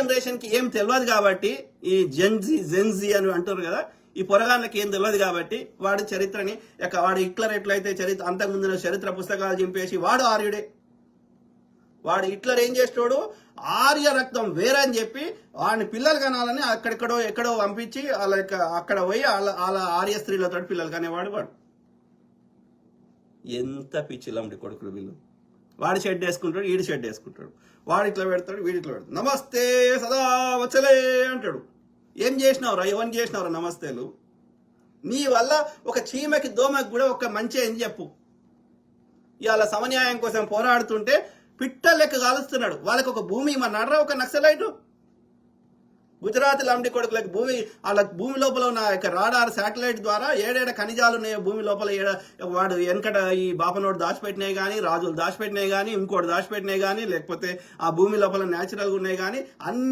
జనరేషన్కి ఏం తెలియదు కాబట్టి, ఈ జెన్జీ అని అంటారు కదా, ఈ పొరగాళ్ళకి ఏం తెలియదు కాబట్టి వాడి చరిత్రని వాడు హిట్లర్ ఎట్లయితే చరిత్ర అంతకుముందు చరిత్ర పుస్తకాలు చింపేసి వాడు ఆర్యుడే. వాడు హిట్లర్ ఏం చేస్తాడు, ఆర్య రక్తం వేరని చెప్పి వాడిని పిల్లలు కనాలని ఎక్కడో పంపించి అక్కడ పోయి వాళ్ళ ఆర్య స్త్రీలతో పిల్లలు కనేవాడు వాడు. ఎంత పిచ్చిలండి కొడుకులు వీళ్ళు. వాడి షెడ్ వేసుకుంటాడు, వీడి షెడ్ వేసుకుంటాడు, వాడు ఇట్లా పెడతాడు, వీడి ఇట్లా పెడతాడు. నమస్తే సదా వచ్చలే అంటాడు. ఏం చేసినావురా, ఎవరిని చేసినావురా నమస్తేలు? నీ వల్ల ఒక చీమకి దోమకి కూడా ఒక మంచి ఏం చెప్పు. ఇవాళ సమన్యాయం కోసం పోరాడుతుంటే పిట్ట లెక్క కాలుస్తున్నాడు. వాళ్ళకి ఒక భూమి ఇమ్మన్నారా ఒక నక్సలైటు? గుజరాత్ లండి కొడుకులకి వాళ్ళ భూమి లోపల ఉన్న రాడార్ శాటిలైట్ ద్వారా ఏడేడ ఖనిజాలు ఉన్నాయో భూమి లోపల వాడు వెనకట ఈ బాపనోడు దాచిపెట్టినాయి కానీ, రాజులు దాచిపెట్టినాయి కానీ, ఇంకోటి దాచిపెట్టినాయి కానీ, లేకపోతే ఆ భూమి లోపల న్యాచురల్గా ఉన్నాయి కానీ